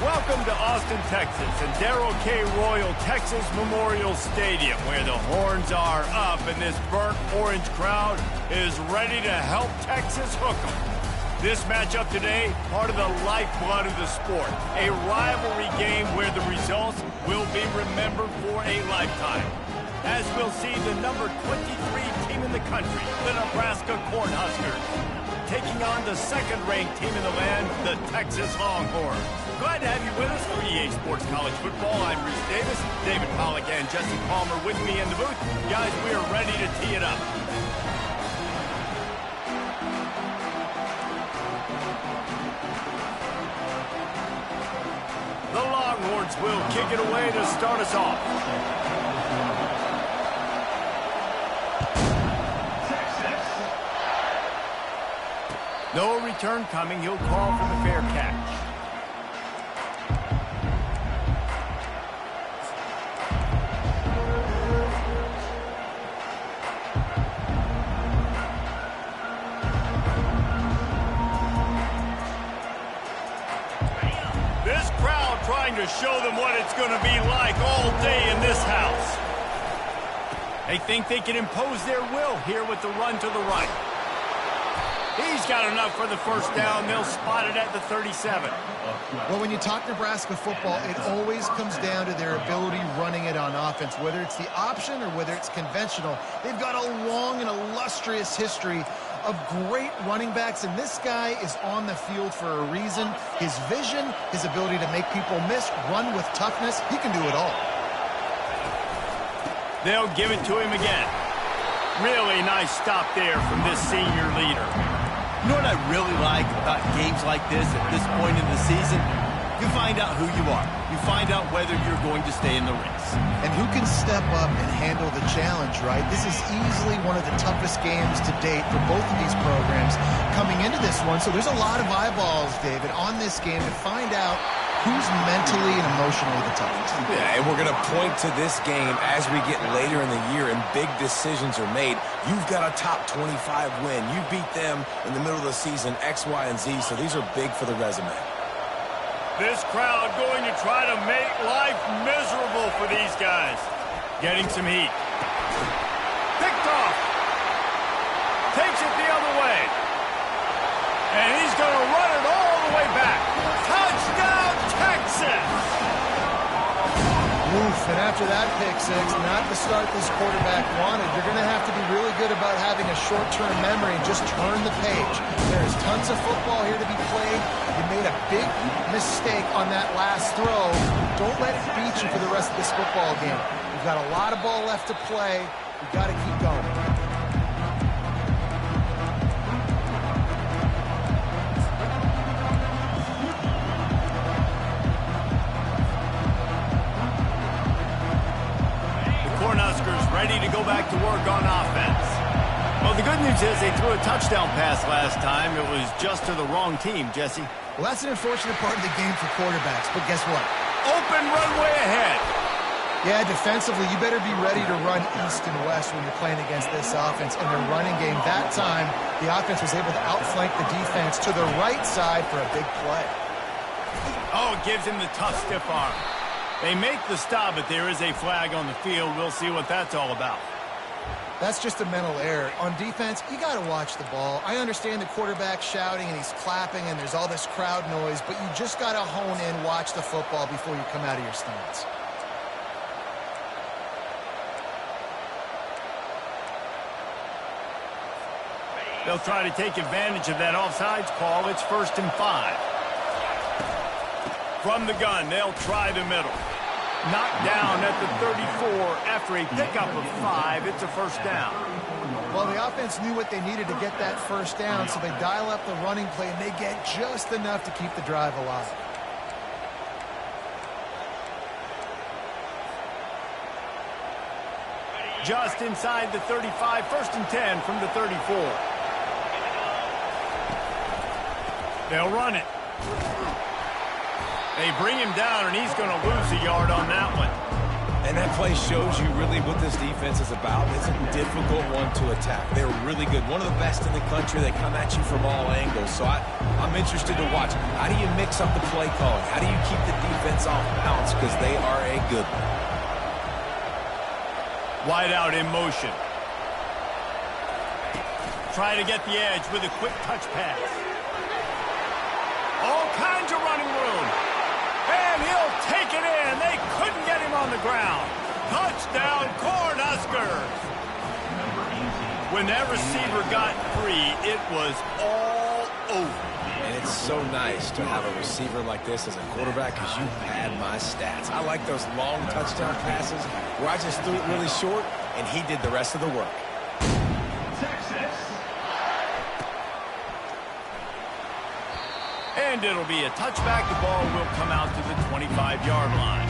Welcome to Austin, Texas, and Darrell K. Royal Texas Memorial Stadium, where the horns are up and this burnt orange crowd is ready to help Texas hook 'em. This matchup today, part of the lifeblood of the sport, a rivalry game where the results will be remembered for a lifetime. As we'll see the number 23 team in the country, the Nebraska Cornhuskers, taking on the second-ranked team in the land, the Texas Longhorns. Glad to have you with us for EA Sports College Football. I'm Reese Davis, David Pollack and Jesse Palmer with me in the booth. Guys, we are ready to tee it up. The Longhorns will kick it away to start us off. No return coming. He'll call for the fair catch. This crowd trying to show them what it's going to be like all day in this house. They think they can impose their will here with the run to the right. He's got enough for the first down. They'll spot it at the 37. Well, when you talk Nebraska football, it always comes down to their ability running it on offense. Whether it's the option or whether it's conventional, they've got a long and illustrious history of great running backs, and this guy is on the field for a reason. His vision, his ability to make people miss, run with toughness, he can do it all. They'll give it to him again. Really nice stop there from this senior leader. You know what I really like about games like this at this point in the season? You find out who you are. You find out whether you're going to stay in the race. And who can step up and handle the challenge, right? This is easily one of the toughest games to date for both of these programs coming into this one. So there's a lot of eyeballs, David, on this game to find out who's mentally and emotionally the toughest. Yeah, and we're going to point to this game as we get later in the year and big decisions are made. You've got a top 25 win. You beat them in the middle of the season, X, Y, and Z, so these are big for the resume. This crowd going to try to make life miserable for these guys. Getting some heat. Picked off. Takes it the other way. And he's going to run it all the way back. Touchdown, Texas! Oof, and after that pick six, not the start this quarterback wanted. You're going to have to be really good about having a short-term memory and just turn the page. There's tons of football here to be played. You made a big mistake on that last throw. Don't let it beat you for the rest of this football game. We've got a lot of ball left to play. We've got to keep going. Ready to go back to work on offense. Well, the good news is they threw a touchdown pass last time. It was just to the wrong team, Jesse. Well, that's an unfortunate part of the game for quarterbacks, but guess what? Open runway ahead. Yeah, defensively, you better be ready to run east and west when you're playing against this offense. And their running game, that time, the offense was able to outflank the defense to the right side for a big play. Oh, it gives him the tough stiff arm. They make the stop, but there is a flag on the field. We'll see what that's all about. That's just a mental error. On defense, you got to watch the ball. I understand the quarterback shouting and he's clapping and there's all this crowd noise, but you just got to hone in, watch the football before you come out of your stance. They'll try to take advantage of that offsides call. It's 1st and 5. From the gun, they'll try the middle. Knocked down at the 34 after a pickup of 5. It's a first down. Well, the offense knew what they needed to get that first down, so they dial up the running play, and they get just enough to keep the drive alive. Just inside the 35, 1st and 10 from the 34. They'll run it. They bring him down, and he's going to lose a yard on that one. And that play shows you really what this defense is about. It's a difficult one to attack. They're really good. One of the best in the country. They come at you from all angles. So I'm interested to watch. How do you mix up the play calling? How do you keep the defense off balance? Because they are a good one. Wide out in motion. Try to get the edge with a quick touch pass. All kinds of running room. And he'll take it in. They couldn't get him on the ground. Touchdown, Cornhuskers. When that receiver got free, it was all over. And it's so nice to have a receiver like this as a quarterback because you pad my stats. I like those long touchdown passes where I just threw it really short and he did the rest of the work. And it'll be a touchback. The ball will come out to the 25-yard line.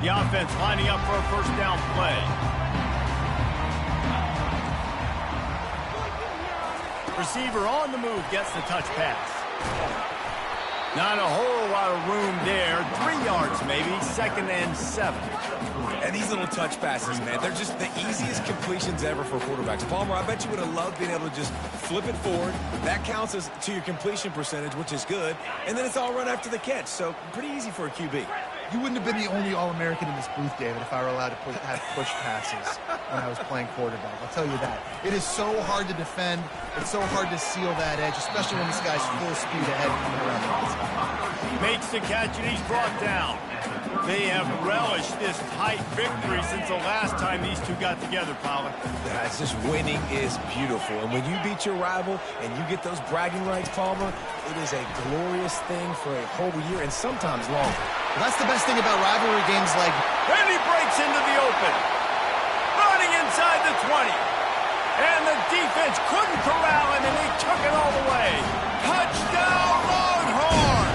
The offense lining up for a first down play. Receiver on the move gets the touch pass. Not a whole lot of room there. 3 yards maybe. 2nd and 7. And these little touch passes, man, they're just the easiest completions ever for quarterbacks. Palmer, I bet you would have loved being able to just flip it forward. That counts as to your completion percentage, which is good. And then it's all run after the catch. So pretty easy for a QB. You wouldn't have been the only All-American in this booth, David, if I were allowed to have push passes when I was playing quarterback. I'll tell you that. It is so hard to defend. It's so hard to seal that edge, especially when this guy's full speed ahead coming around the outside. Makes the catch, and he's brought down. They have relished this tight victory since the last time these two got together, Pollard. Yeah, it's just winning is beautiful. And when you beat your rival and you get those bragging rights, Palmer, it is a glorious thing for a whole year and sometimes longer. Well, that's the best thing about rivalry games like... And he breaks into the open. Running inside the 20. And the defense couldn't corral him, and they took it all the way. Touchdown, Longhorn!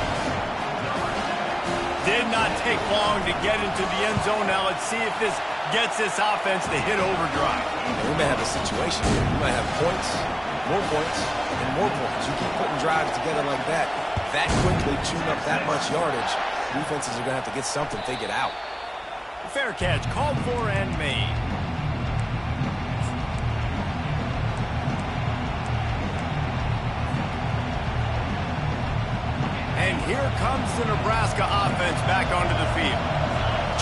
Did not take long to get into the end zone. Now let's see if this gets this offense to hit overdrive. We may have a situation here. We might have points, and more points. You keep putting drives together like that quickly tune up that much yardage. Defenses are going to have to get something figured out. Fair catch called for and made. And here comes the Nebraska offense back onto the field.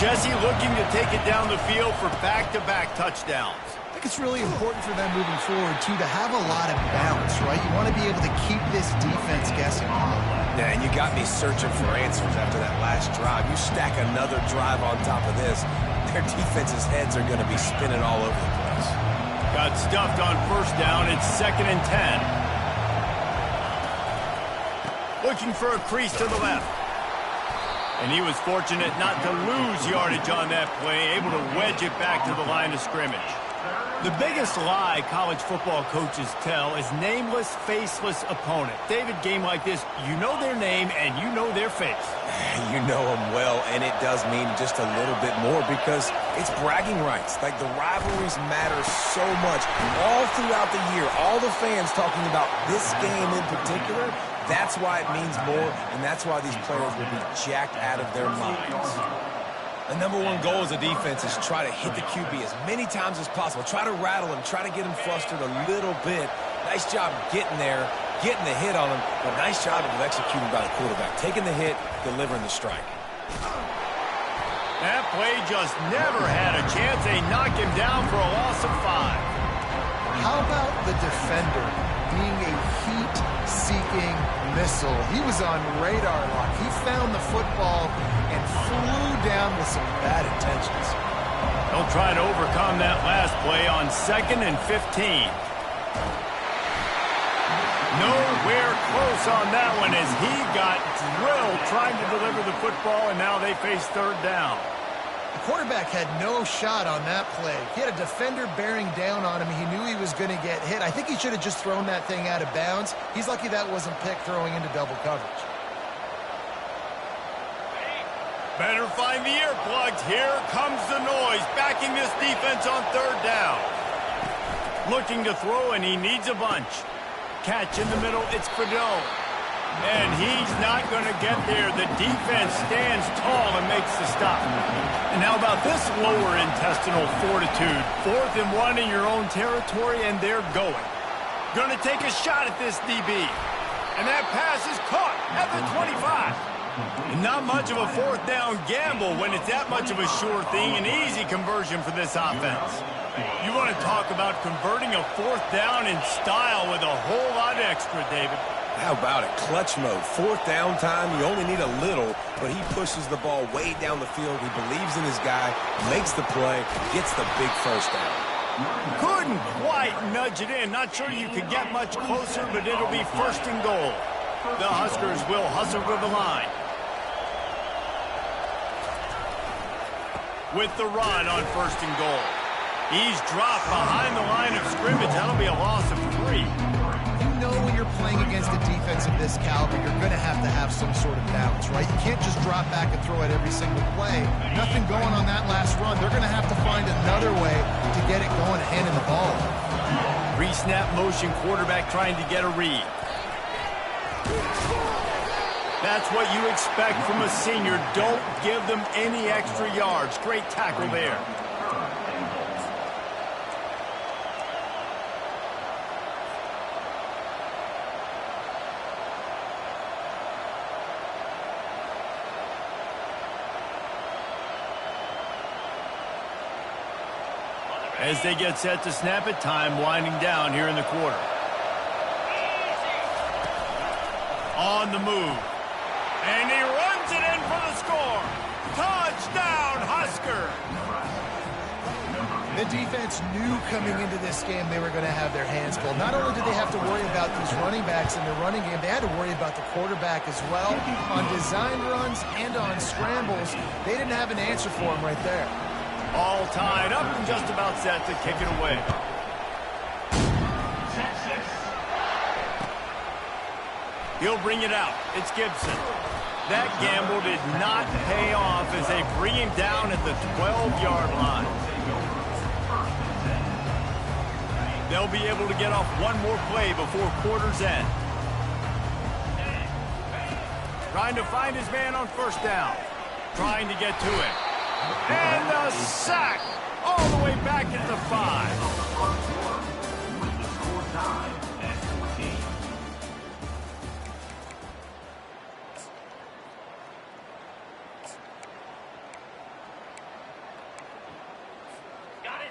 Jesse looking to take it down the field for back-to-back touchdowns. I think it's really important for them moving forward, too, to have a lot of balance, right? You want to be able to keep this defense guessing. Yeah, and you got me searching for answers after that last drive. You stack another drive on top of this, their defense's heads are going to be spinning all over the place. Got stuffed on first down. It's 2nd and 10. Looking for a crease to the left. And he was fortunate not to lose yardage on that play, able to wedge it back to the line of scrimmage. The biggest lie college football coaches tell is nameless, faceless opponent. David, game like this, you know their name and you know their face. You know them well, and it does mean just a little bit more because it's bragging rights. Like, the rivalries matter so much. All throughout the year, all the fans talking about this game in particular, that's why it means more, and that's why these players will be jacked out of their minds. The number one goal as a defense is try to hit the QB as many times as possible. Try to rattle him, try to get him flustered a little bit. Nice job getting there, getting the hit on him, but nice job of executing by the quarterback. Taking the hit, delivering the strike. That play just never had a chance. They knock him down for a loss of 5. How about the defender being a heat-seeking missile? He was on radar lock. He found the football and flew down with some bad intentions. They'll try to overcome that last play on 2nd and 15. Nowhere close on that one as he got drilled trying to deliver the football, and now they face 3rd down. The quarterback had no shot on that play. He had a defender bearing down on him. He knew he was going to get hit. I think he should have just thrown that thing out of bounds. He's lucky that wasn't picked throwing into double coverage. Better find the earplugs. Here comes the noise, backing this defense on 3rd down. Looking to throw, and he needs a bunch. Catch in the middle, it's Fedot. And he's not going to get there. The defense stands tall and makes the stop. And how about this lower intestinal fortitude? 4th and 1 in your own territory, and they're going. Going to take a shot at this DB. And that pass is caught at the 25. And not much of a 4th down gamble when it's that much of a sure thing. An easy conversion for this offense. You want to talk about converting a 4th down in style with a whole lot extra, David. How about it? Clutch mode. 4th down time. You only need a little, but he pushes the ball way down the field. He believes in his guy, makes the play, gets the big first down. Couldn't quite nudge it in. Not sure you could get much closer, but it'll be 1st and goal. The Huskers will hustle to the line. With the run on 1st and goal. He's dropped behind the line of scrimmage. That'll be a loss of 3. You know when you're playing against a defense of this caliber, you're going to have some sort of balance, right? You can't just drop back and throw it every single play. Nothing going on that last run. They're going to have to find another way to get it going, handing the ball. Pre-snap motion, quarterback trying to get a read. That's what you expect from a senior. Don't give them any extra yards. Great tackle there. As they get set to snap it, time winding down here in the quarter. On the move. And he runs it in for the score. Touchdown, Husker! The defense knew coming into this game they were going to have their hands full. Not only did they have to worry about these running backs in the running game, they had to worry about the quarterback as well. On design runs and on scrambles, they didn't have an answer for him right there. All tied up and just about set to kick it away. He'll bring it out. It's Gibson. That gamble did not pay off as they bring him down at the 12-yard line. They'll be able to get off one more play before quarter's end. Trying to find his man on 1st down. Trying to get to it. And the sack all the way back at the 5.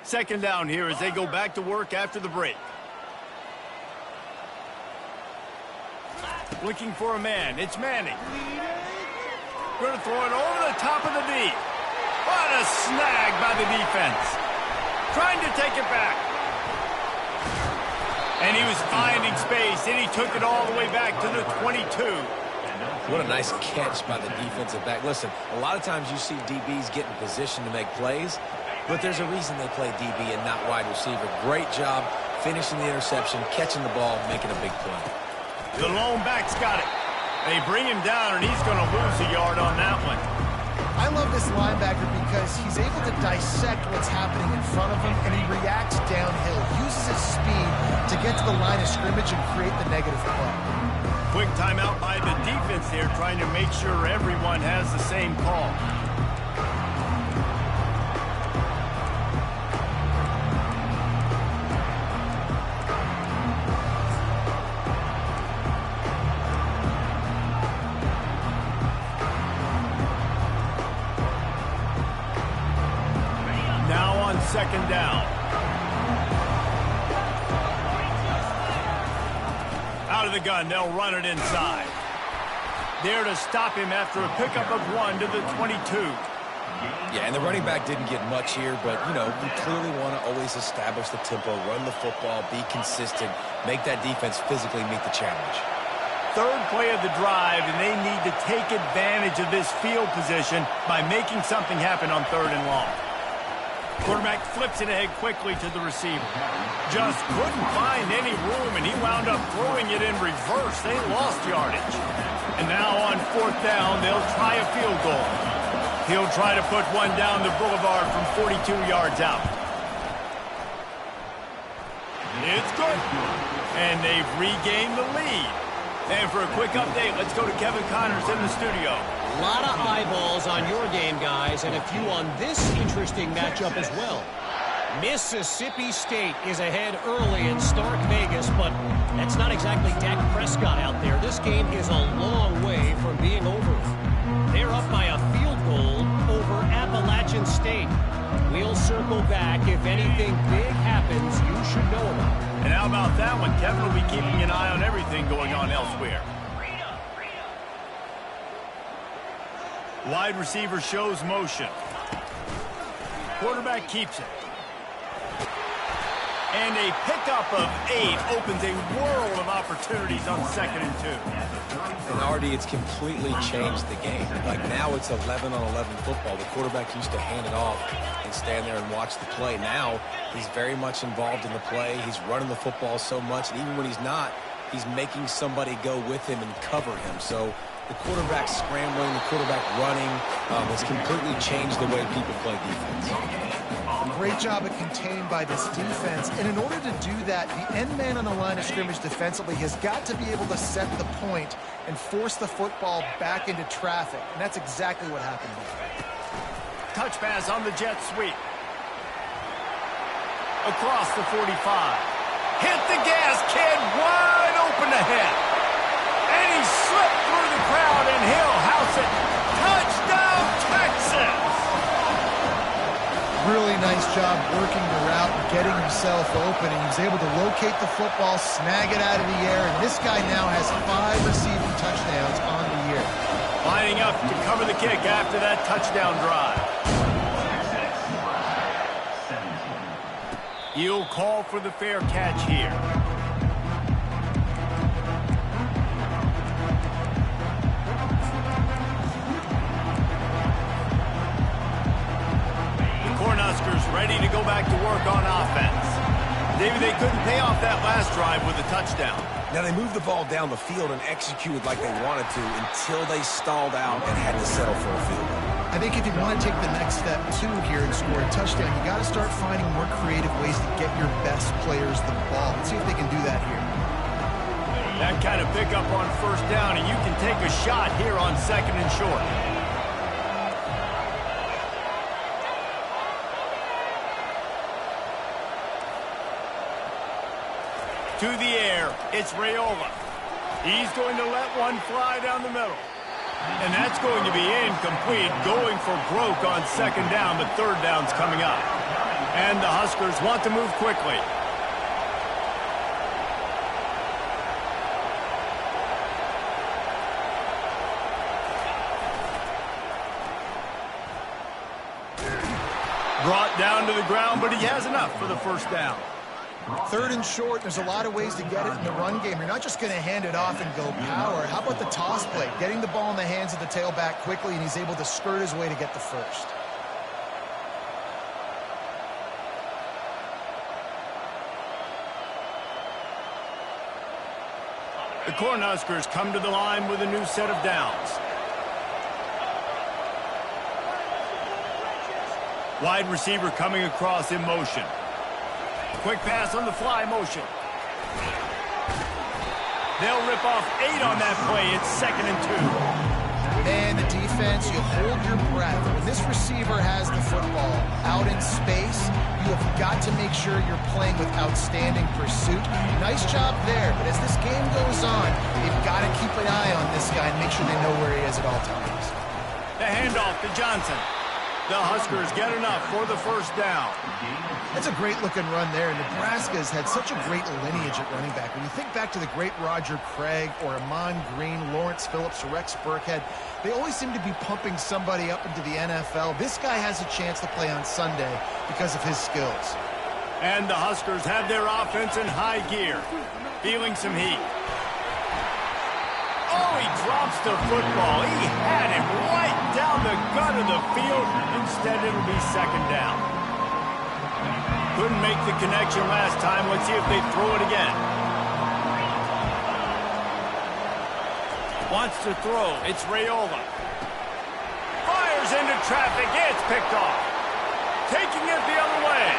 Second down here as they go back to work after the break. Looking for a man. It's Manning. Going to throw it over the top of the D. What a snag by the defense. Trying to take it back. And he was finding space, and he took it all the way back to the 22. What a nice catch by the defensive back. Listen, a lot of times you see DBs get in position to make plays, but there's a reason they play DB and not wide receiver. Great job finishing the interception, catching the ball, making a big play. The lone back's got it. They bring him down, and he's going to lose a yard on that one. I love this linebacker because he's able to dissect what's happening in front of him, and he reacts downhill, uses his speed to get to the line of scrimmage and create the negative play. Quick timeout by the defense there, trying to make sure everyone has the same call. Second down. Out of the gun, they'll run it inside. There to stop him after a pickup of 1 to the 22. Yeah, and the running back didn't get much here, but, you know, you clearly want to always establish the tempo, run the football, be consistent, make that defense physically meet the challenge. Third play of the drive, and they need to take advantage of this field position by making something happen on 3rd and long. Quarterback flips it ahead quickly to the receiver. Just couldn't find any room, and he wound up throwing it in reverse. They lost yardage. And now on 4th down, they'll try a field goal. He'll try to put one down the boulevard from 42 yards out. It's good. And they've regained the lead. And for a quick update, let's go to Kevin Connors in the studio. A lot of eyeballs on your game, guys, and a few on this interesting matchup as well. Mississippi State is ahead early in Stark Vegas, but that's not exactly Dak Prescott out there. This game is a long way from being over. They're up by a field goal over Appalachian State. We'll circle back. If anything big happens, you should know about it. And how about that one? Kevin will be keeping an eye on everything going on elsewhere. Wide receiver shows motion. Quarterback keeps it. And a pickup of 8 opens a world of opportunities on 2nd and 2. And Artie, it's completely changed the game. Like now it's 11-on-11 football. The quarterback used to hand it off and stand there and watch the play. Now he's very much involved in the play. He's running the football so much, and even when he's not, he's making somebody go with him and cover him. So the quarterback scrambling, the quarterback running has completely changed the way people play defense. Great job of contained by this defense. And in order to do that, the end man on the line of scrimmage defensively has got to be able to set the point and force the football back into traffic. And that's exactly what happened here. Touch pass on the jet sweep. Across the 45. Hit the gas, kid, wide open ahead. And he slipped through the crowd, and he'll house it. Touchdown, Texas! Really nice job working the route and getting himself open. And he was able to locate the football, snag it out of the air, and this guy now has 5 receiving touchdowns on the year. Lining up to cover the kick after that touchdown drive. He'll call for the fair catch here. Cornhuskers ready to go back to work on offense. David, they couldn't pay off that last drive with a touchdown. Now they moved the ball down the field and executed like they wanted to until they stalled out and had to settle for a field goal. I think if you want to take the next step, too, here and score a touchdown, you got to start finding more creative ways to get your best players the ball. Let's see if they can do that here. That kind of pickup on 1st down, and you can take a shot here on 2nd and short. To the air, it's Raiola. He's going to let one fly down the middle. And that's going to be incomplete, going for broke on 2nd down, but 3rd down's coming up. And the Huskers want to move quickly. Brought down to the ground, but he has enough for the 1st down. 3rd and short, there's a lot of ways to get it in the run game. You're not just going to hand it off and go power. How about the toss play? Getting the ball in the hands of the tailback quickly, and he's able to skirt his way to get the 1st. The Cornhuskers come to the line with a new set of downs. Wide receiver coming across in motion. Quick pass on the fly motion. They'll rip off 8 on that play. It's 2nd and 2. Man, the defense, you hold your breath. When this receiver has the football out in space, you have got to make sure you're playing with outstanding pursuit. Nice job there, but as this game goes on, you've got to keep an eye on this guy and make sure they know where he is at all times. The handoff to Johnson. The Huskers get enough for the 1st down. That's a great-looking run there. Nebraska's had such a great lineage at running back. When you think back to the great Roger Craig or Amon Green, Lawrence Phillips, or Rex Burkhead, they always seem to be pumping somebody up into the NFL. This guy has a chance to play on Sunday because of his skills. And the Huskers have their offense in high gear, feeling some heat. Oh, he drops the football. He had him right down the gut of the field. Instead, it'll be 2nd down. Couldn't make the connection last time. Let's see if they throw it again. Wants to throw. It's Raiola. Fires into traffic. It's picked off. Taking it the other way.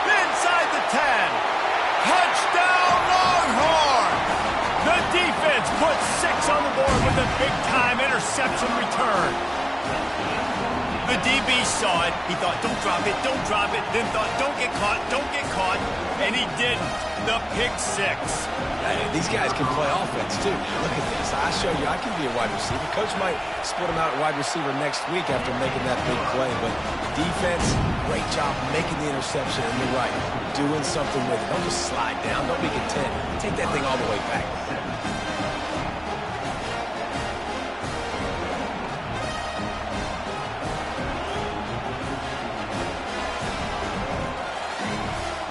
Inside the 10. Touchdown, Longhorn! The defense puts 6 on the board with a big-time interception return. The DB saw it. He thought, don't drop it, don't drop it. Then thought, don't get caught, don't get caught. And he didn't. The pick 6. Hey, these guys can play offense, too. Look at this. I show you I can be a wide receiver. Coach might split him out at wide receiver next week after making that big play. But defense, great job making the interception. And you're right, doing something with it. Don't just slide down. Don't be content. Take that thing all the way back.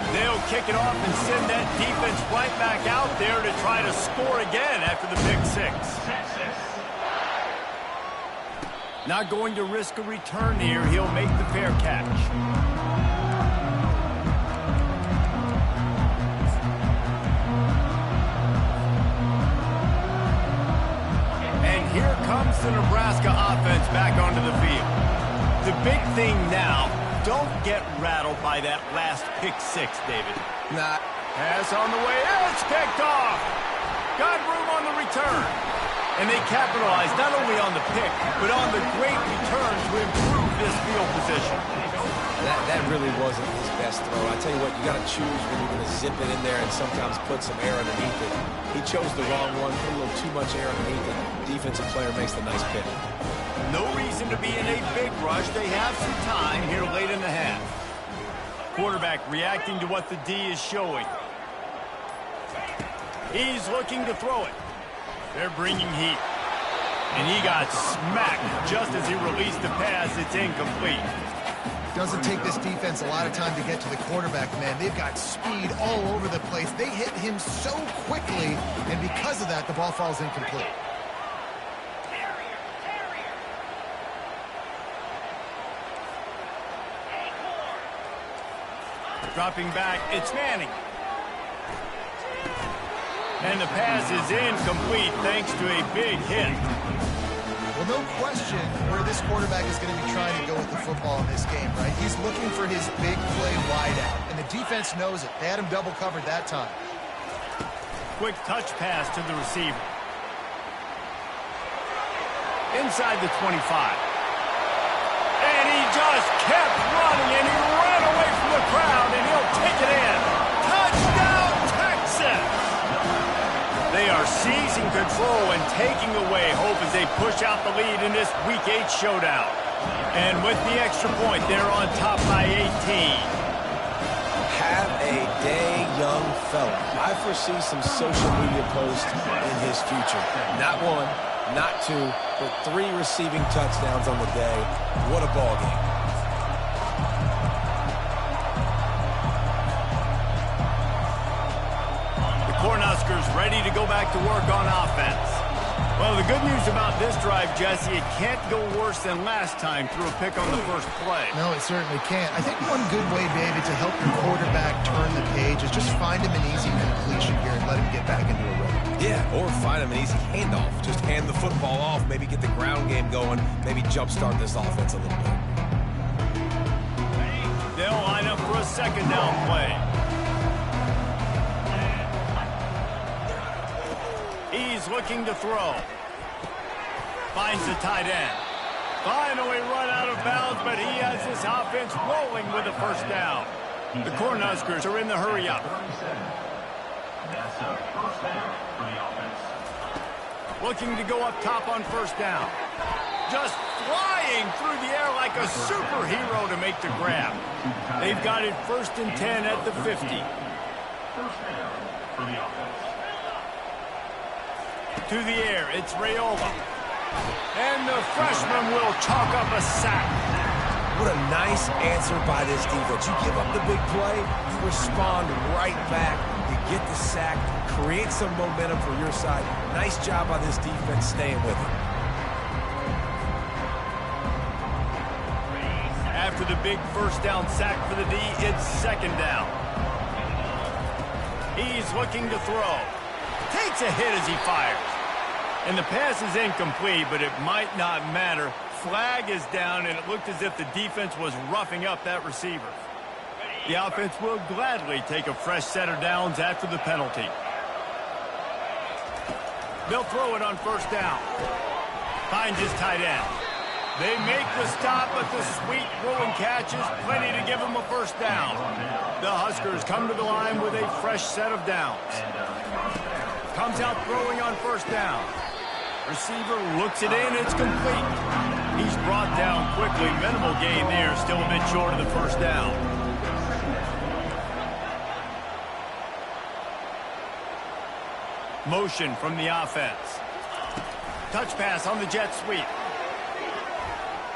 They'll kick it off and send that defense right back out there to try to score again after the pick 6. Not going to risk a return here. He'll make the fair catch. And here comes the Nebraska offense back onto the field. The big thing now, don't get rattled by that last pick 6, David. Nah. Pass on the way. It's picked off. Got room on the return. And they capitalized not only on the pick, but on the great return to improve this field position. That really wasn't his best throw. I tell you what, you got to choose when you're going to zip it in there and sometimes put some air underneath it. He chose the wrong one, put a little too much air underneath it. Defensive player makes the nice pick. No reason to be in a big rush. They have some time here late in the half. Quarterback reacting to what the D is showing. He's looking to throw it. They're bringing heat. And he got smacked just as he released the pass. It's incomplete. Doesn't take this defense a lot of time to get to the quarterback, man. They've got speed all over the place. They hit him so quickly, and because of that, the ball falls incomplete. Dropping back, it's Manning. And the pass is incomplete thanks to a big hit. Well, no question where this quarterback is going to be trying to go with the football in this game, right? He's looking for his big play wide out, and the defense knows it. They had him double covered that time. Quick touch pass to the receiver. Inside the 25. And he just kept running, and he ran away from the crowd, and he'll take it in. Touchdown, Texas! They are seizing control and taking away hope as they push out the lead in this Week 8 showdown. And with the extra point, they're on top by 18. Have a day, young fella. I foresee some social media posts in his future. Not one, not two, but 3 receiving touchdowns on the day. What a ball game. Cornhuskers ready to go back to work on offense. Well, the good news about this drive, Jesse, it can't go worse than last time through a pick on the first play. No, it certainly can't. I think one good way, David, to help your quarterback turn the page is just find him an easy completion here and let him get back into a rhythm. Yeah, or find him an easy handoff. Just hand the football off, maybe get the ground game going, maybe jumpstart this offense a little bit. They'll line up for a second down play. He's looking to throw. Finds the tight end. Finally run out of bounds, but he has this offense rolling with a first down. The Cornhuskers are in the hurry-up. Looking to go up top on first down. Just flying through the air like a superhero to make the grab. They've got it 1st and 10 at the 50. To the air, it's Raiola. And the freshman will chalk up a sack. What a nice answer by this defense. You give up the big play, you respond right back. You get the sack, create some momentum for your side. Nice job by this defense staying with it. After the big first down sack for the D, it's second down. He's looking to throw. Takes a hit as he fires. And the pass is incomplete, but it might not matter. Flag is down, and it looked as if the defense was roughing up that receiver. The offense will gladly take a fresh set of downs after the penalty. They'll throw it on first down. Finds his tight end. They make the stop, but the sweet throw and catch is plenty to give them a first down. The Huskers come to the line with a fresh set of downs. Comes out throwing on first down. Receiver looks it in. It's complete. He's brought down quickly. Minimal gain there. Still a bit short of the first down. Motion from the offense. Touch pass on the jet sweep.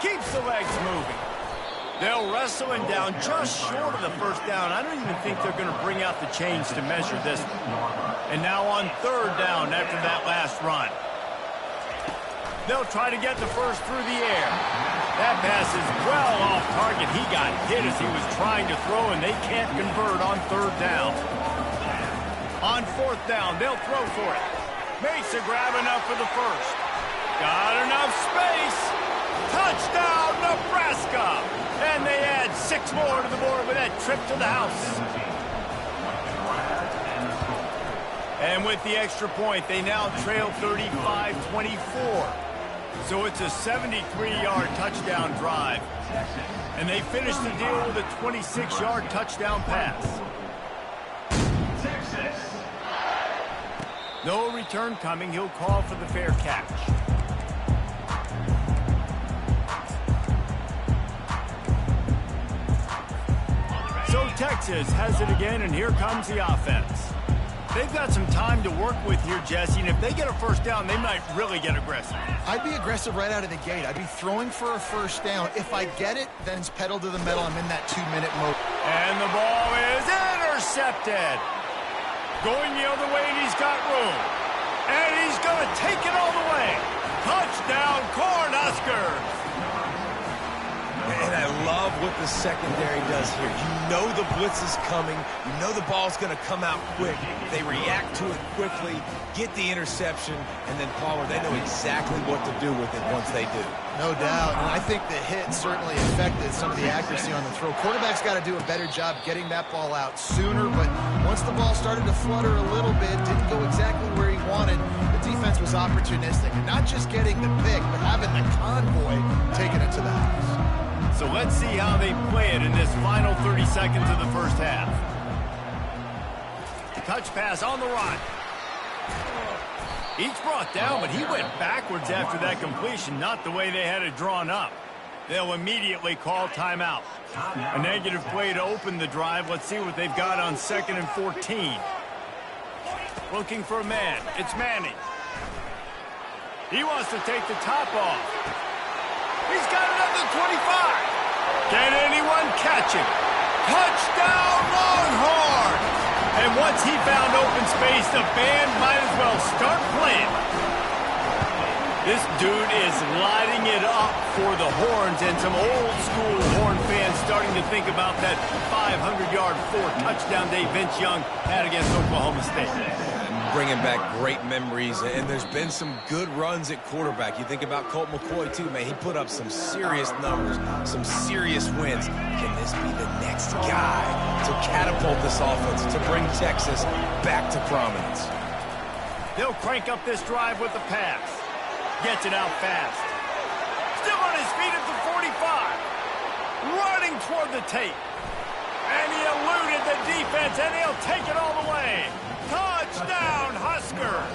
Keeps the legs moving. They'll wrestle him down just short of the first down. I don't even think they're going to bring out the chains to measure this one. And now on third down after that last run. They'll try to get the first through the air. That pass is well off target. He got hit as he was trying to throw, and they can't convert on third down. On fourth down, they'll throw for it. Makes a grab enough for the first. Got enough space. Touchdown, Nebraska! And they add 6 more to the board with that trip to the house. And with the extra point, they now trail 35-24. So it's a 73-yard touchdown drive. And they finish the deal with a 26-yard touchdown pass. No return coming. He'll call for the fair catch. So Texas has it again, and here comes the offense. They've got some time to work with here, Jesse, and if they get a first down, they might really get aggressive. I'd be aggressive right out of the gate. I'd be throwing for a first down. If I get it, then it's pedal to the metal. I'm in that 2-minute mode. And the ball is intercepted. Going the other way, and he's got room. And he's going to take it all the way. Touchdown, Cornhuskers. And I love what the secondary does here. You know the blitz is coming. You know the ball's going to come out quick. They react to it quickly, get the interception, and then Palmer, they know exactly what to do with it once they do. No doubt, and I think the hit certainly affected some of the accuracy on the throw. Quarterback's got to do a better job getting that ball out sooner, but once the ball started to flutter a little bit, didn't go exactly where he wanted, the defense was opportunistic. And not just getting the pick, but having the convoy taking it to the house. So let's see how they play it in this final 30 seconds of the first half. Touch pass on the run. Each brought down, but he went backwards after that completion, not the way they had it drawn up. They'll immediately call timeout. A negative play to open the drive. Let's see what they've got on 2nd and 14. Looking for a man. It's Manning. He wants to take the top off. He's got another 25. Can anyone catch him? Touchdown, Longhorns! And once he found open space, the band might as well start playing. This dude is lighting it up for the Horns, and some old-school Horn fans starting to think about that 500-yard, 4-touchdown day Vince Young had against Oklahoma State. Bringing back great memories, and there's been some good runs at quarterback. You think about Colt McCoy, too, man. He put up some serious numbers, some serious wins. Can this be the next guy to catapult this offense, to bring Texas back to prominence? They'll crank up this drive with the pass. Gets it out fast. Still on his feet at the 45. Running toward the tape. And he eluded the defense, and he'll take it all the way. Touchdown, Huskers!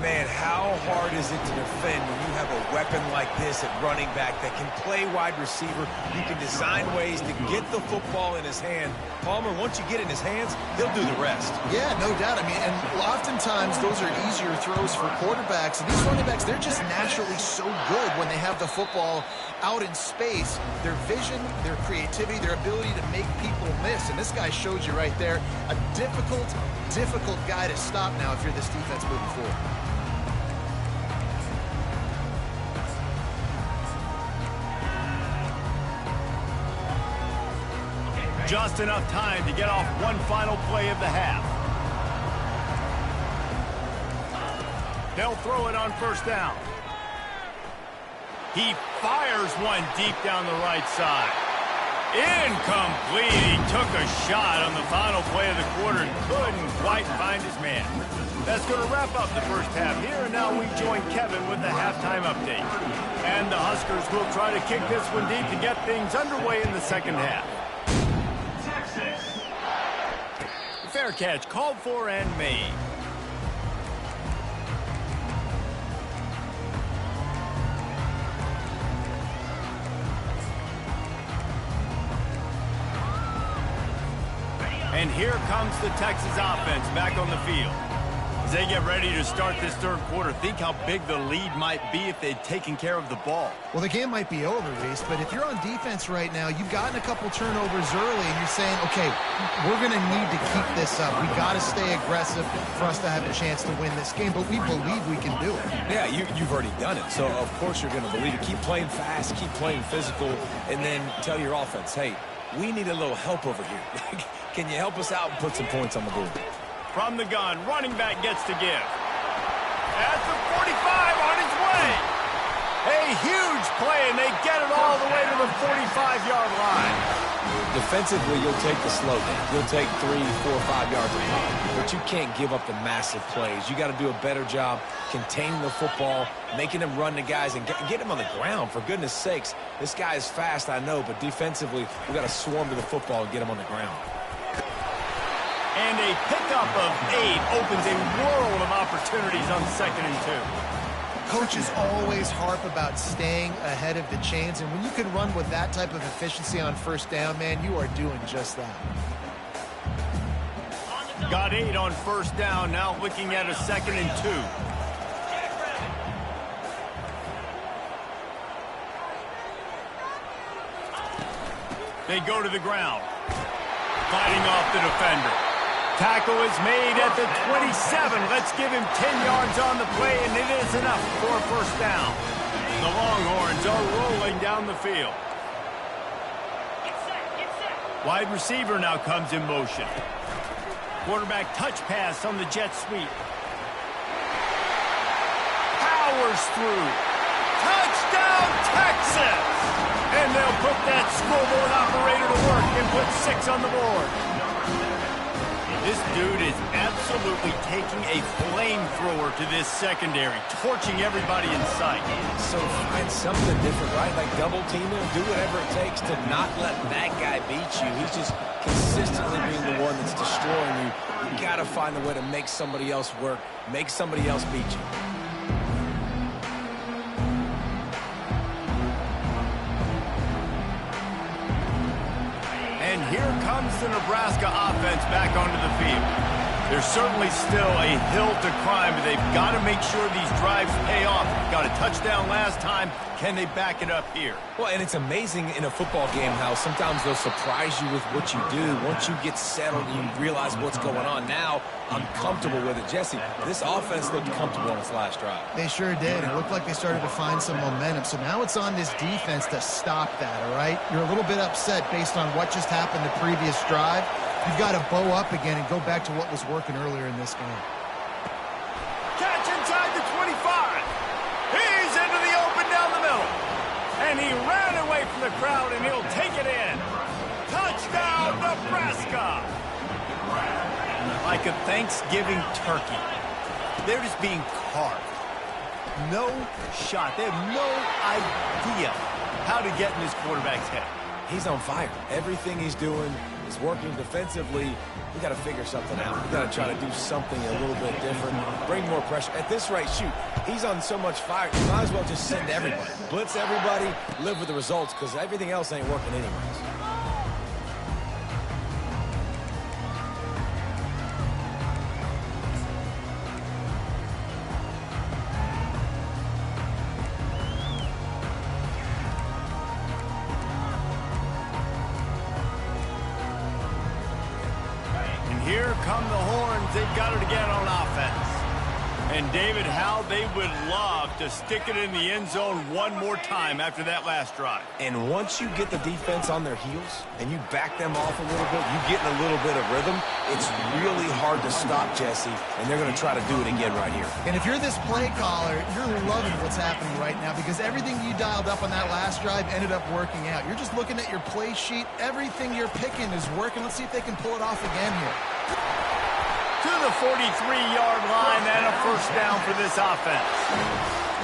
Man, how hard is it to defend when you have a weapon like this at running back that can play wide receiver? You can design ways to get the football in his hand. Palmer, once you get it in his hands, he'll do the rest. Yeah, no doubt. I mean, and oftentimes those are easier throws for quarterbacks. And these running backs, they're just naturally so good when they have the football out in space. Their vision, their creativity, their ability to make people miss. And this guy shows you right there, a difficult guy to stop now if you're this defense moving forward. Just enough time to get off one final play of the half. They'll throw it on first down. He fires one deep down the right side. Incomplete. He took a shot on the final play of the quarter and couldn't quite find his man. That's going to wrap up the first half here, and now we join Kevin with the halftime update. And the Huskers will try to kick this one deep to get things underway in the second half. Fair catch called for and made. And here comes the Texas offense back on the field. As they get ready to start this third quarter, think how big the lead might be if they'd taken care of the ball. Well, the game might be over, Reese, but if you're on defense right now, you've gotten a couple turnovers early, and you're saying, okay, we're going to need to keep this up. We got to stay aggressive for us to have a chance to win this game, but we believe we can do it. Yeah, you've already done it, so of course you're going to believe it. Keep playing fast, keep playing physical, and then tell your offense, hey, we need a little help over here. Can you help us out and put some points on the board? From the gun, running back gets to give. At the 45, on his way. A huge play, and they get it all the way to the 45-yard line. Defensively, you'll take the slow down. You'll take 3, 4, 5 yards a pop, but you can't give up the massive plays. You got to do a better job containing the football, making them run the guys, and get them on the ground. For goodness sakes, this guy is fast, I know, but defensively, we got to swarm to the football and get him on the ground. And a pickup of 8 opens a world of opportunities on 2nd and 2. Coaches always harp about staying ahead of the chains, and when you can run with that type of efficiency on first down, man, you are doing just that. Got 8 on first down, now looking at a 2nd and 2. They go to the ground. Fighting off the defender. Tackle is made at the 27. Let's give him 10 yards on the play, and it is enough for a first down. The Longhorns are rolling down the field. Wide receiver now comes in motion. Quarterback touch pass on the jet sweep. Powers through. Touchdown, Texas! And they'll put that scoreboard operator to work and put 6 on the board. This dude is absolutely taking a flamethrower to this secondary, torching everybody in sight. So find something different, right? Like double team him, do whatever it takes to not let that guy beat you. He's just consistently being the one that's destroying you. You got to find a way to make somebody else work, make somebody else beat you. And here comes the Nebraska offense back onto the field. There's certainly still a hill to climb, but they've got to make sure these drives pay off. Got a touchdown last time. Can they back it up here? Well, and it's amazing in a football game how sometimes they'll surprise you with what you do. Once you get settled, you realize what's going on. Now, I'm comfortable with it. Jesse, this offense looked comfortable on its last drive. They sure did. It looked like they started to find some momentum. So now it's on this defense to stop that, all right? You're a little bit upset based on what just happened the previous drive. You've got to bow up again and go back to what was working earlier in this game. Catch inside the 25. He's into the open down the middle. And he ran away from the crowd, and he'll take it in. Touchdown, Nebraska. Like a Thanksgiving turkey. They're just being carved. No shot. They have no idea how to get in this quarterback's head. He's on fire. Everything he's doing is working defensively. We got to figure something out. We got to try to do something a little bit different. Bring more pressure. At this rate, shoot, he's on so much fire, you might as well just send everybody. Blitz everybody, live with the results, because everything else ain't working anyways. Here come the Horns. They've got it again on offense. And, David, how they would love to stick it in the end zone one more time after that last drive. And once you get the defense on their heels and you back them off a little bit, you get in a little bit of rhythm, it's really hard to stop, Jesse, and they're going to try to do it again right here. And if you're this play caller, you're loving what's happening right now because everything you dialed up on that last drive ended up working out. You're just looking at your play sheet. Everything you're picking is working. Let's see if they can pull it off again here. To the 43-yard line and a first down for this offense.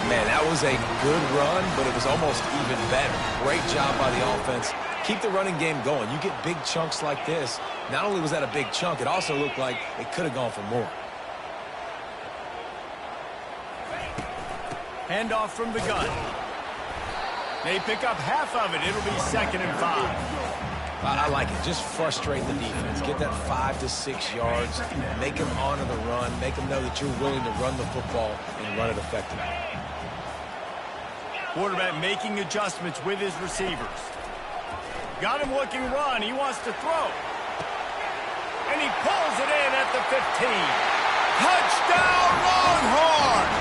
Man, that was a good run, but it was almost even better. Great job by the offense. Keep the running game going. You get big chunks like this. Not only was that a big chunk, it also looked like it could have gone for more. Handoff from the gun. They pick up half of it. It'll be 2nd and 5. I like it. Just frustrate the defense. Get that 5 to 6 yards. Make them honor the run. Make them know that you're willing to run the football and run it effectively. Quarterback making adjustments with his receivers. Got him looking run. He wants to throw. And he pulls it in at the 15. Touchdown, Longhorns!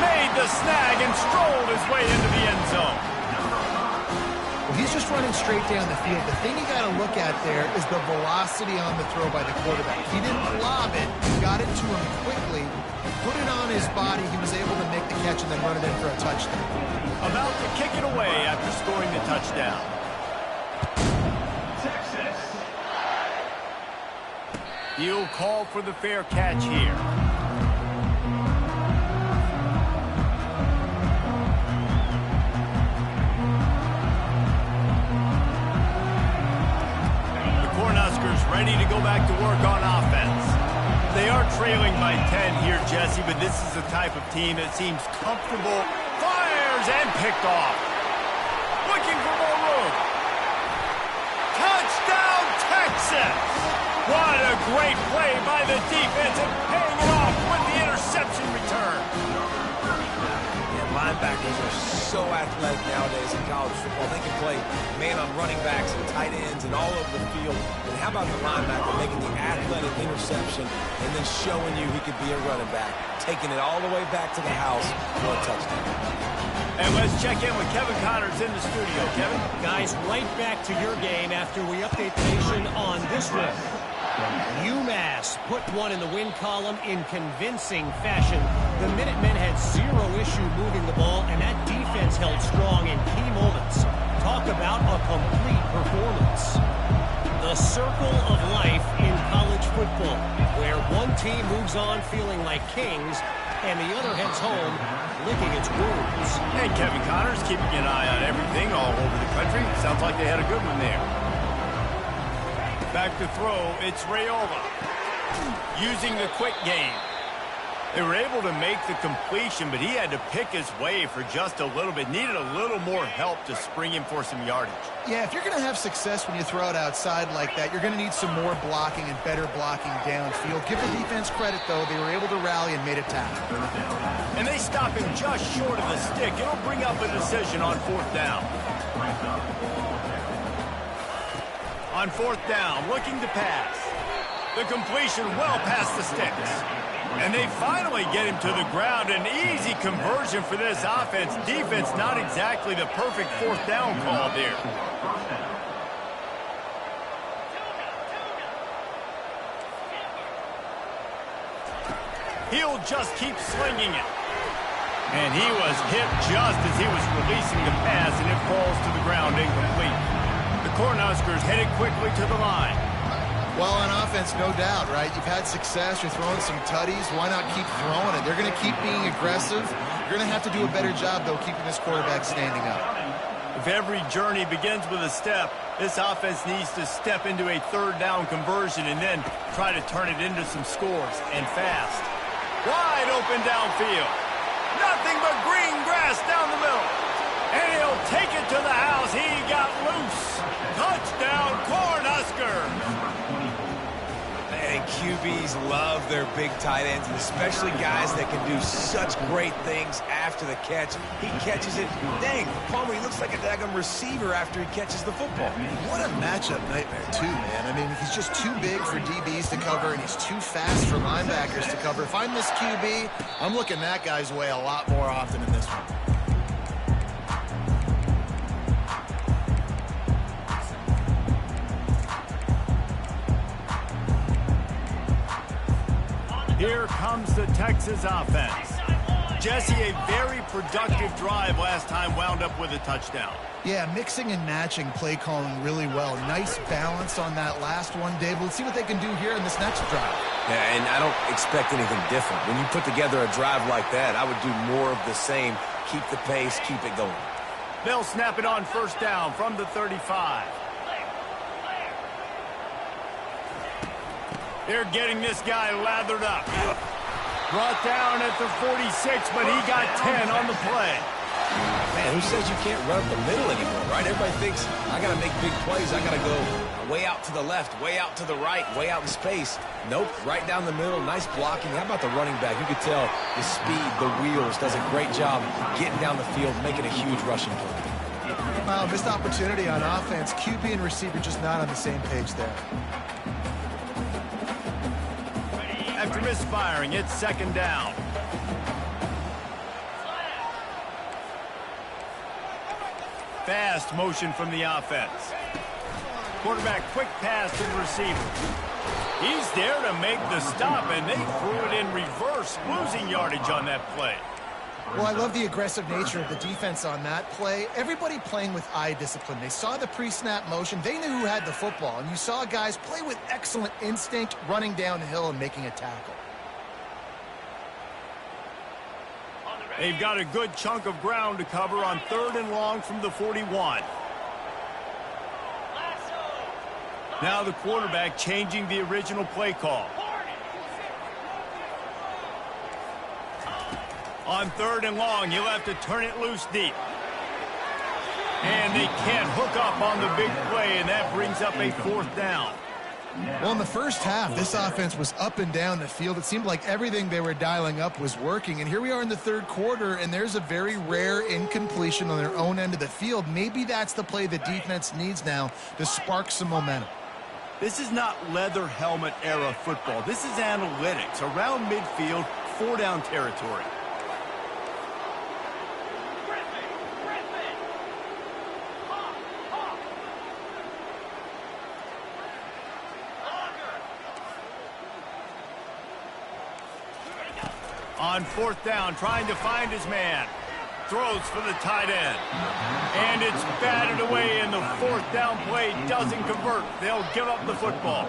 Made the snag and strolled his way into the end zone. Well, he's just running straight down the field. The thing you got to look at there is the velocity on the throw by the quarterback. He didn't lob it. He got it to him quickly, put it on his body. He was able to make the catch and then run it in for a touchdown. About to kick it away after scoring the touchdown. He'll call for the fair catch here. Ready to go back to work on offense. They are trailing by 10 here, Jesse, but this is the type of team that seems comfortable. Fires and picked off. Looking for more room. Touchdown, Texas! What a great play by the defense and paying it off with the interception return. Linebackers are so athletic nowadays in college football. They can play man on running backs and tight ends and all over the field. And how about the linebacker making the athletic interception and then showing you he could be a running back, taking it all the way back to the house for a touchdown. And let's check in with Kevin Connors in the studio. Kevin? Guys, right back to your game after we update the nation on this one. UMass put one in the win column in convincing fashion. The Minutemen had zero issue moving the ball, and that defense held strong in key moments. Talk about a complete performance. The circle of life in college football, where one team moves on feeling like kings, and the other heads home licking its wounds. And Kevin Connors keeping an eye on everything all over the country. Sounds like they had a good one there. Back to throw, it's Rayola. Using the quick game. They were able to make the completion, but he had to pick his way for just a little bit. Needed a little more help to spring him for some yardage. Yeah, if you're going to have success when you throw it outside like that, you're going to need some more blocking and better blocking downfield. Give the defense credit, though. They were able to rally and made a tackle. And they stop him just short of the stick. It'll bring up a decision on 4th down. On 4th down, looking to pass. The completion well past the sticks. And they finally get him to the ground. An easy conversion for this offense. Defense not exactly the perfect 4th down call there. He'll just keep slinging it. And he was hit just as he was releasing the pass, and it falls to the ground incomplete. The Cornhuskers headed quickly to the line. Well, on offense, no doubt, right? You've had success. You're throwing some tutties. Why not keep throwing it? They're going to keep being aggressive. You're going to have to do a better job, though, keeping this quarterback standing up. If every journey begins with a step, this offense needs to step into a 3rd down conversion and then try to turn it into some scores, and fast. Wide open downfield. Nothing but green grass down the middle. And he'll take it to the house. He got loose. Touchdown, Cornhuskers. And QBs love their big tight ends, and especially guys that can do such great things after the catch. He catches it. Dang, Palmer, he looks looks like a daggum receiver after he catches the football. What a matchup nightmare, too, man. I mean, he's just too big for DBs to cover, and he's too fast for linebackers to cover. If I'm this QB, I'm looking that guy's way a lot more often in this one. Here comes the Texas offense. Jesse, a very productive drive last time wound up with a touchdown. Yeah, mixing and matching play calling really well. Nice balance on that last one, Dave. Let's see what they can do here in this next drive. Yeah, and I don't expect anything different. When you put together a drive like that, I would do more of the same. Keep the pace, keep it going. They'll snap it on first down from the 35. They're getting this guy lathered up. Brought down at the 46, but he got 10 on the play. Man, who says you can't run up the middle anymore, right? Everybody thinks, I got to make big plays. I got to go way out to the left, way out to the right, way out in space. Nope, right down the middle, nice blocking. How about the running back? You could tell the speed, the wheels, does a great job getting down the field, making a huge rushing play. Wow, missed opportunity on offense. QB and receiver just not on the same page there. After misfiring, it's second down. Fast motion from the offense. Quarterback quick pass to the receiver. He's there to make the stop, and they threw it in reverse, losing yardage on that play. Well, I love the aggressive nature of the defense on that play. Everybody playing with eye discipline. They saw the pre-snap motion. They knew who had the football, and you saw guys play with excellent instinct, running downhill and making a tackle. They've got a good chunk of ground to cover on 3rd and long from the 41. Now the quarterback changing the original play call. On 3rd and long, he'll have to turn it loose deep. And they can't hook up on the big play, and that brings up a 4th down. Well, in the first half, this offense was up and down the field. It seemed like everything they were dialing up was working. And here we are in the 3rd quarter, and there's a very rare incompletion on their own end of the field. Maybe that's the play the defense needs now to spark some momentum. This is not leather helmet era football. This is analytics. Around midfield, 4-down territory. On 4th down, trying to find his man. Throws for the tight end. And it's batted away, and the 4th down play doesn't convert. They'll give up the football.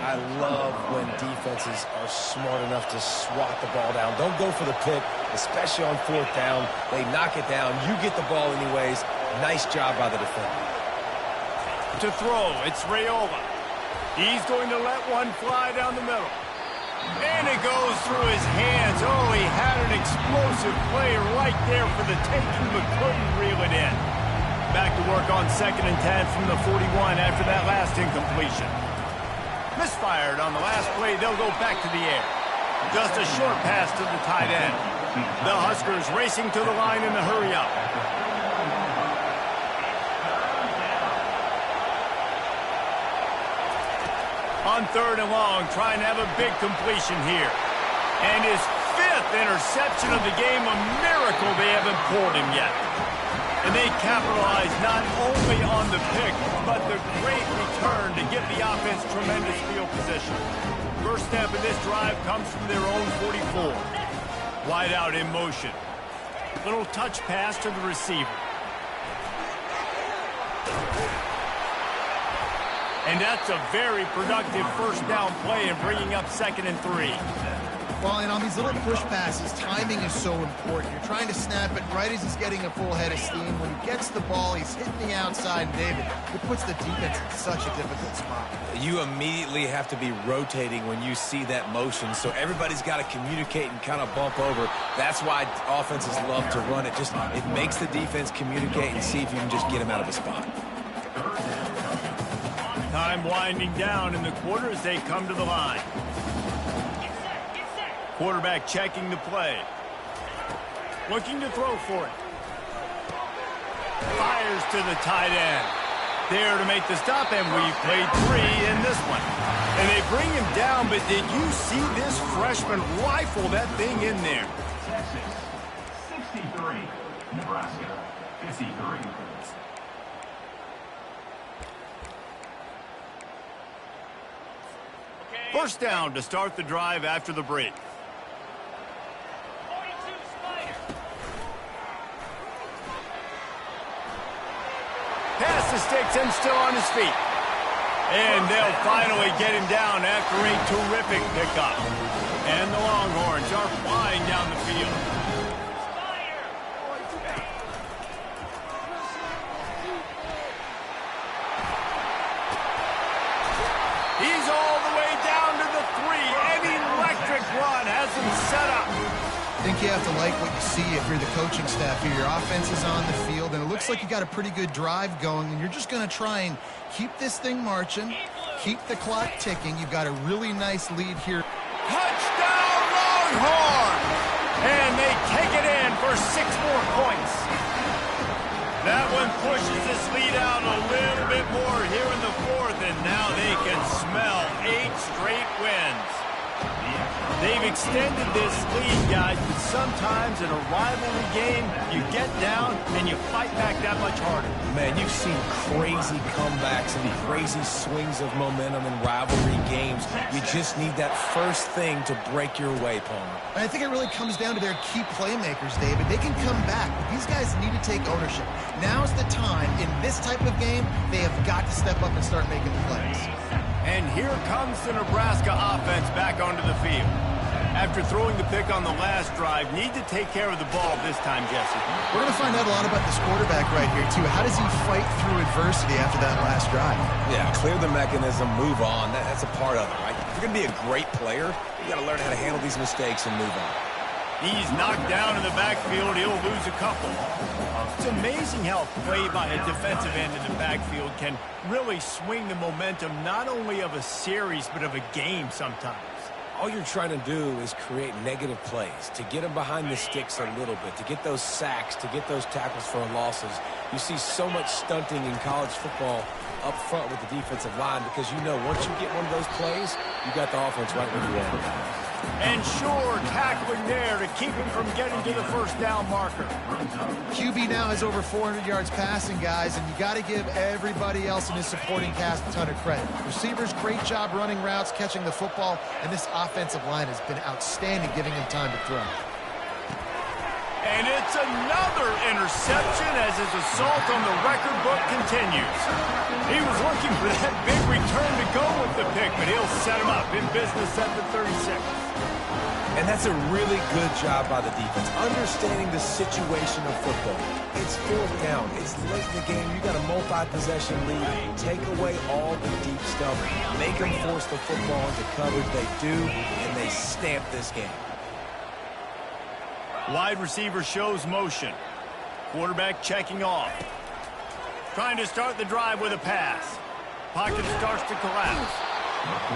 I love when defenses are smart enough to swat the ball down. Don't go for the pick, especially on 4th down. They knock it down. You get the ball anyways. Nice job by the defender. To throw, it's Rayola. He's going to let one fly down the middle. And it goes through his hands. Oh, he had an explosive play right there for the taking, but couldn't reel it in. Back to work on 2nd and 10 from the 41 after that last incompletion. Misfired on the last play. They'll go back to the air. Just a short pass to the tight end. The Huskers racing to the line in the hurry-up. On 3rd and long, trying to have a big completion here. And his 5th interception of the game, a miracle they haven't pulled him yet. And they capitalize not only on the pick, but the great return to give the offense tremendous field position. First step in this drive comes from their own 44. Wide out in motion. Little touch pass to the receiver. And that's a very productive 1st down play and bringing up 2nd and 3. Well, and on these little push passes, timing is so important. You're trying to snap it right as he's getting a full head of steam. When he gets the ball, he's hitting the outside, and David, it puts the defense in such a difficult spot. You immediately have to be rotating when you see that motion, so everybody's got to communicate and kind of bump over. That's why offenses love to run it. It makes the defense communicate and see if you can just get him out of a spot. Time winding down in the quarter as they come to the line. Quarterback checking the play. Looking to throw for it. fires to the tight end. There to make the stop, and we played 3 in this one. And they bring him down, but did you see this freshman rifle that thing in there? Texas, 63. Nebraska, 53. First down to start the drive after the break. Pass the sticks and still on his feet. And they'll finally get him down after a terrific pickup. And the Longhorns are flying down the field. He's all the way down to the 3. An electric run has him set up. I think you have to like what you see if you're the coaching staff here. Your offense is on the field, and it looks like you got a pretty good drive going, and you're just going to try and keep this thing marching, keep the clock ticking. You've got a really nice lead here. Touchdown, Longhorn! And they take it in for 6 more points. That one pushes this lead out a little bit more here in the 4th, and now they can smell 8 straight wins. They've extended this lead, guys, but sometimes in a rivalry game, you get down and you fight back that much harder. Man, you've seen crazy comebacks and crazy swings of momentum in rivalry games. You just need that first thing to break your way, Palmer. And I think it really comes down to their key playmakers, David. They can come back, but these guys need to take ownership. Now's the time. In this type of game, they have got to step up and start making plays. And here comes the Nebraska offense back onto the field. After throwing the pick on the last drive, need to take care of the ball this time, Jesse. We're going to find out a lot about this quarterback right here, too. How does he fight through adversity after that last drive? Yeah, clear the mechanism, move on. That's a part of it, right? If you're going to be a great player, you got to learn how to handle these mistakes and move on. He's knocked down in the backfield. He'll lose a couple. It's amazing how a play by a defensive end in the backfield can really swing the momentum not only of a series but of a game sometimes. All you're trying to do is create negative plays, to get them behind the sticks a little bit, to get those sacks, to get those tackles for losses. You see so much stunting in college football up front with the defensive line because you know once you get one of those plays, you got the offense right where you want it. And sure, tackling there to keep him from getting to the first down marker. QB now has over 400 yards passing, guys, and you got to give everybody else in his supporting cast a ton of credit. Receivers, great job running routes, catching the football, and this offensive line has been outstanding, giving him time to throw. And it's another interception as his assault on the record book continues. He was looking for that big return to go with the pick, but he'll set him up in business at the 36. And that's a really good job by the defense, understanding the situation of football. It's 4th down. It's late in the game. You got a multi-possession lead. Take away all the deep stuff. Make them force the football into coverage. They do, and they stamp this game. Wide receiver shows motion. Quarterback checking off. Trying to start the drive with a pass. Pocket starts to collapse.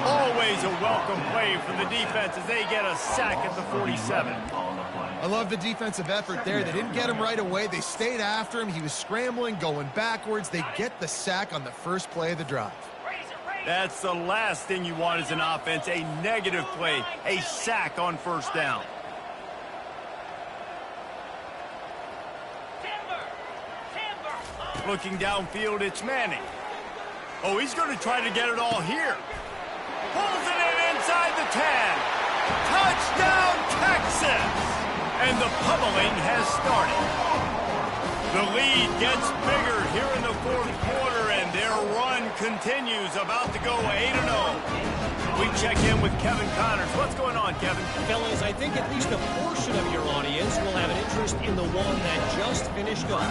Always a welcome play for the defense as they get a sack at the 47. I love the defensive effort there. They didn't get him right away. They stayed after him. He was scrambling, going backwards. They get the sack on the first play of the drive. That's the last thing you want as an offense, a negative play, a sack on first down. Looking downfield, it's Manning. Oh, he's going to try to get it all here. Pulls it in inside the 10. Touchdown, Texas! And the pummeling has started. The lead gets bigger here in the 4th quarter, and their run continues, about to go 8-0. We check in with Kevin Connors. What's going on, Kevin? Fellas, I think at least a portion of your audience will have an interest in the one that just finished up.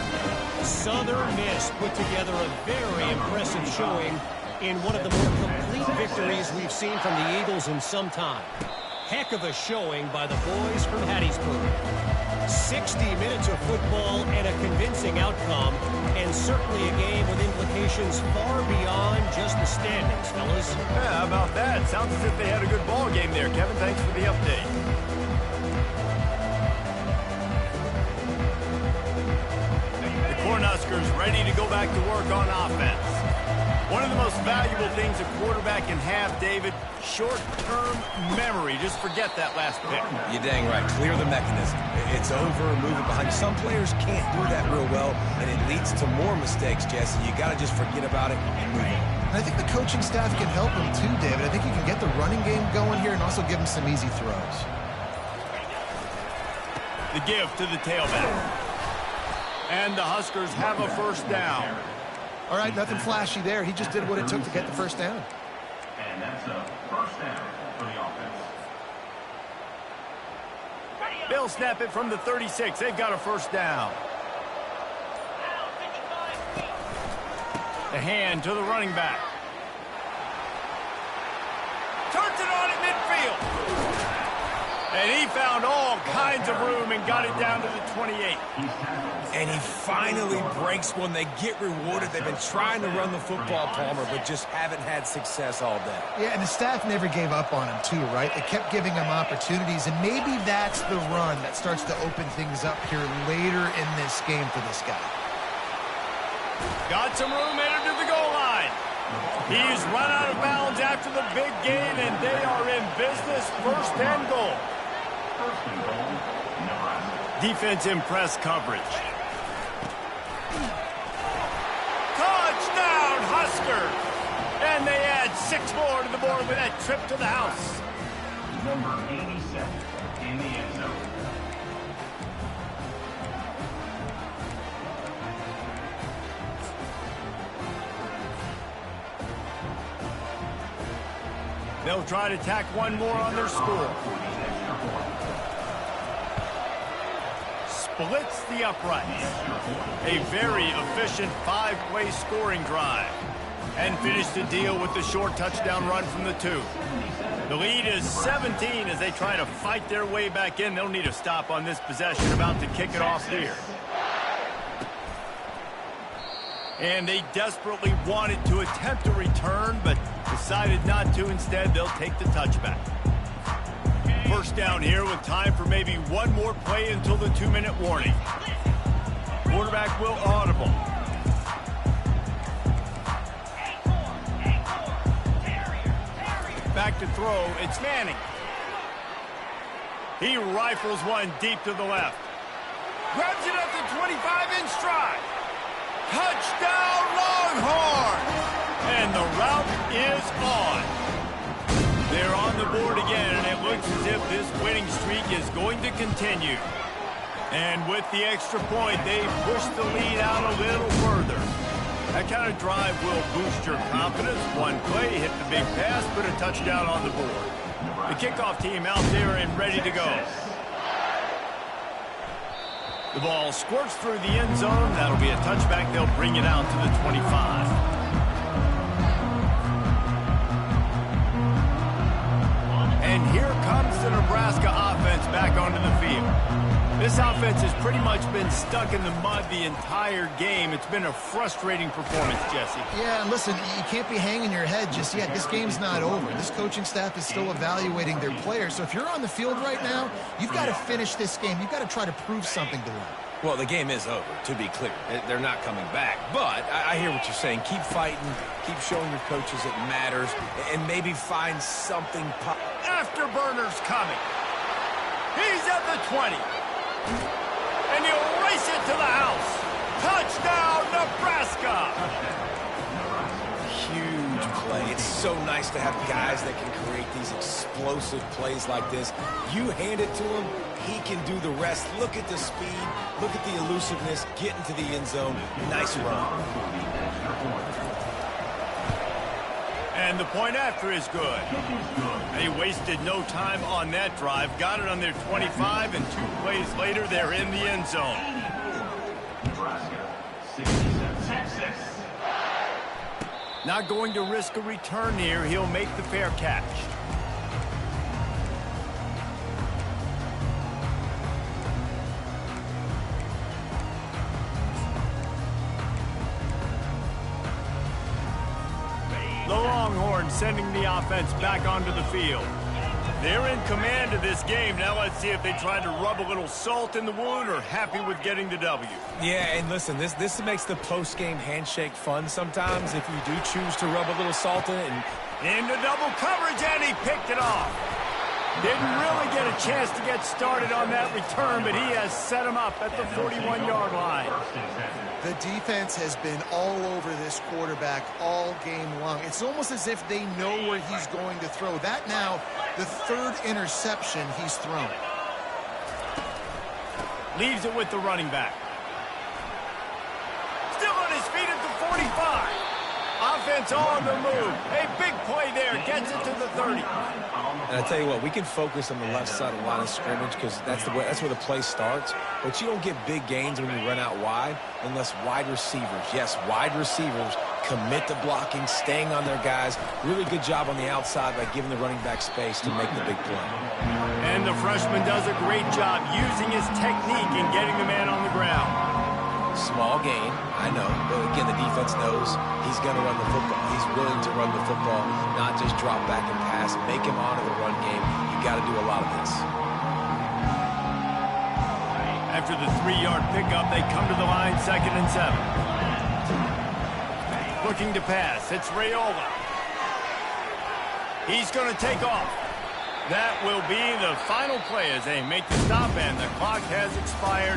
Southern Miss put together a very impressive showing in one of the more complete victories we've seen from the Eagles in some time. Heck of a showing by the boys from Hattiesburg. 60 minutes of football and a convincing outcome, and certainly a game with implications far beyond just the standings, fellas. Yeah, how about that? Sounds as if they had a good ball game there, Kevin. Thanks for the update. The Cornhuskers Huskers ready to go back to work on offense. One of the most valuable things a quarterback can have, David, short-term memory. Just forget that last pick. You're dang right. Clear the mechanism. It's over, move it behind. Some players can't do that real well, and it leads to more mistakes, Jesse. You got to just forget about it and move on. I think the coaching staff can help him too, David. I think you can get the running game going here and also give him some easy throws. The give to the tailback. And the Huskers have a first down. All right, nothing flashy there. He just did what it took to get the first down. And that's a first down for the offense. They'll snap it from the 36. They've got a first down. The hand to the running back. Turns it on at midfield. And he found all kinds of room and got it down to the 28. And he finally breaks one. They get rewarded. They've been trying to run the football, Palmer, but just haven't had success all day. Yeah, and the staff never gave up on him too, right? They kept giving him opportunities, and maybe that's the run that starts to open things up here later in this game for this guy. Got some room, entered to the goal line. He's run out of bounds after the big gain, and they are in business. First and goal. First and goal, Nebraska. Defense in press coverage. Touchdown, Huskers! And they add 6 more to the board with that trip to the house. Number 87 in the end zone. They'll try to tack one more on their score. Splits the uprights. A very efficient 5-play scoring drive. And finished the deal with the short touchdown run from the 2. The lead is 17 as they try to fight their way back in. They'll need a stop on this possession, about to kick it off here. And they desperately wanted to attempt a return, but decided not to. Instead, they'll take the touchback. First down here with time for maybe one more play until the 2-minute warning. Quarterback will audible. Back to throw, it's Manning. He rifles one deep to the left. Grabs it at the 25 in stride. Touchdown, Longhorns! And the route is on. They're on the board again, and it looks as if this winning streak is going to continue. And with the extra point, they push the lead out a little further. That kind of drive will boost your confidence. One play, hit the big pass, put a touchdown on the board. The kickoff team out there and ready to go. The ball squirts through the end zone. That'll be a touchback. They'll bring it out to the 25. And here comes the Nebraska offense back onto the field. This offense has pretty much been stuck in the mud the entire game. It's been a frustrating performance, Jesse. Yeah, and listen, you can't be hanging your head just yet. This game's not over. This coaching staff is still evaluating their players. So if you're on the field right now, you've got to finish this game. You've got to try to prove something to them. Well, the game is over, to be clear. They're not coming back. But I hear what you're saying. Keep fighting. Keep showing your coaches it matters. And maybe find something. Afterburner's coming. He's at the 20. And he'll race it to the house. Touchdown, Nebraska! Huge play. It's so nice to have guys that can create these explosive plays like this. You hand it to him, he can do the rest. Look at the speed. Look at the elusiveness. Get into the end zone. Nice run. And the point after is good. They wasted no time on that drive. Got it on their 25, and 2 plays later, they're in the end zone. Nebraska, 67-6. Not going to risk a return here. He'll make the fair catch. The Longhorns sending the offense back onto the field. They're in command of this game. Now let's see if they try to rub a little salt in the wound or happy with getting the W. Yeah, and listen, this makes the post-game handshake fun sometimes if you do choose to rub a little salt in it. And into double coverage, and he picked it off. Didn't really get a chance to get started on that return, but he has set him up at the 41-yard line. The defense has been all over this quarterback all game long. It's almost as if they know where he's going to throw. That now, the third interception he's thrown. Leaves it with the running back. Still on his feet at the 45. Offense on the move. A big play there. Gets it to the 30. I tell you what, we can focus on the left side of the line of scrimmage because that's where the play starts. But you don't get big gains when you run out wide unless wide receivers, yes, wide receivers, commit to blocking, staying on their guys. Really good job on the outside by giving the running back space to make the big play. And the freshman does a great job using his technique and getting the man on the ground. Small gain, I know, but again, the defense knows he's going to run the football. He's willing to run the football, not just drop back and pass, make him honor the run game. You got to do a lot of this. After the 3-yard pickup, they come to the line, 2nd and 7. Looking to pass, it's Raiola. He's going to take off. That will be the final play as they make the stop, and the clock has expired.